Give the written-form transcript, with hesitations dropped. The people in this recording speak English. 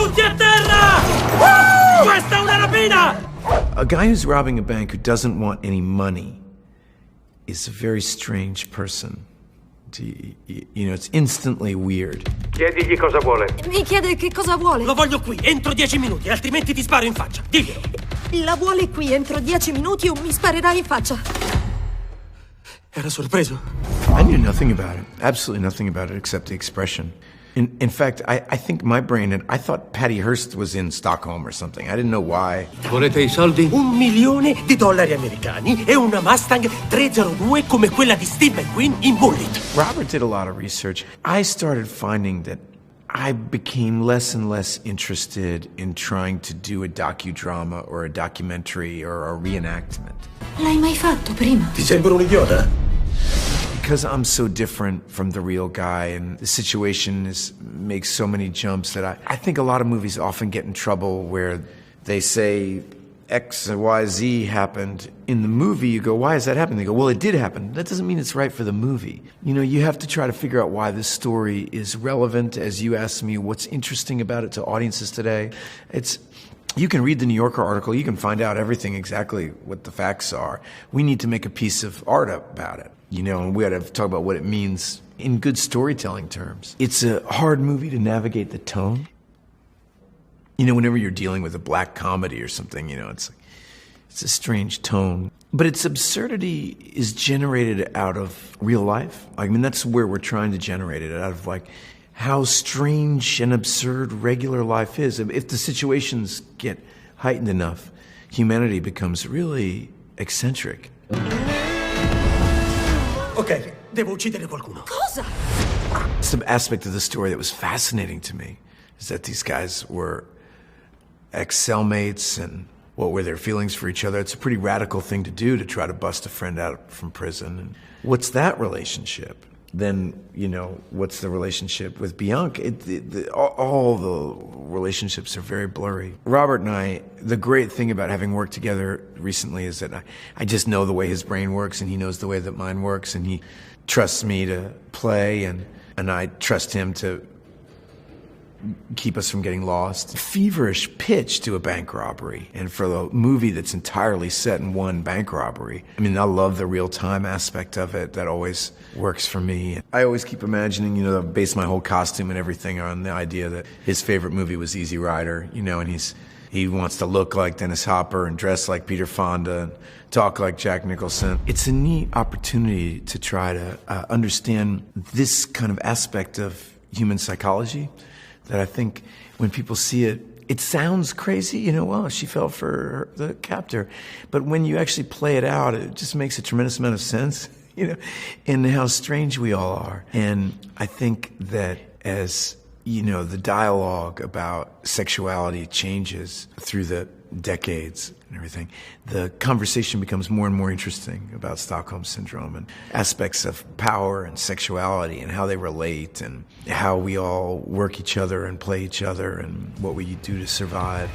Tutti a terra! Questa è una rapina! A guy who's robbing a bank who doesn't want any money is a very strange person. You know, it's instantly weird. Chiedigli cosa vuole. Mi chiede che cosa vuole. Lo voglio qui, entro 10 minuti, altrimenti ti sparo in faccia. Diglielo. La vuole qui entro 10 minuti o mi sparerà in faccia. Era sorpreso? I knew nothing about it. Absolutely nothing about it except the expression. In fact, I think my brain I thought Patty Hearst was in Stockholm or something. I didn't know why. Volete i soldi? $1 milione americani e una Mustang 302 come quella di Steve McQueen in Bullet. Robert did a lot of research. I started finding that I became less and less interested in trying to do a docudrama or a documentary or a reenactment. L'hai mai fatto prima? Ti sembro un idiota? Because I'm so different from the real guy and the situation makes so many jumps that I think a lot of movies often get in trouble where they say X and Y, Z happened. In the movie, you go, why is that happening? They go, well, it did happen. That doesn't mean it's right for the movie. You know, you have to try to figure out why this story is relevant. As you asked me, what's interesting about it to audiences today? You can read the New Yorker article. You can find out everything exactly what the facts are. We need to make a piece of art about it. You know, and we ought to talk about what it means in good storytelling terms. It's a hard movie to navigate the tone. You know, whenever you're dealing with a black comedy or something, you know, it's a strange tone. But its absurdity is generated out of real life. I mean, that's where we're trying to generate it, out of like how strange and absurd regular life is. If the situations get heightened enough, humanity becomes really eccentric. Ok, devo uccidere qualcuno. Cosa? Some aspect of the story that was fascinating to me is that these guys were ex-cellmates and what were their feelings for each other. It's a pretty radical thing to do, to try to bust a friend out from prison. And what's that relationship? Then, you know, what's the relationship with Bianca? All the relationships are very blurry. Robert and I, the great thing about having worked together recently is that I just know the way his brain works, and he knows the way that mine works, and he trusts me to play, and I trust him to keep us from getting lost. Feverish pitch to a bank robbery, and for a movie that's entirely set in one bank robbery. I mean, I love the real-time aspect of it. That always works for me. I always keep imagining, you know, I base my whole costume and everything on the idea that his favorite movie was Easy Rider, you know, and he wants to look like Dennis Hopper and dress like Peter Fonda and talk like Jack Nicholson. It's a neat opportunity to try to understand this kind of aspect of human psychology that I think when people see it, it sounds crazy, you know, well, she fell for the captor. But when you actually play it out, it just makes a tremendous amount of sense, you know, in how strange we all are. And I think that as, you know, the dialogue about sexuality changes through the decades and everything, the conversation becomes more and more interesting about Stockholm Syndrome and aspects of power and sexuality and how they relate and how we all work each other and play each other and what we do to survive.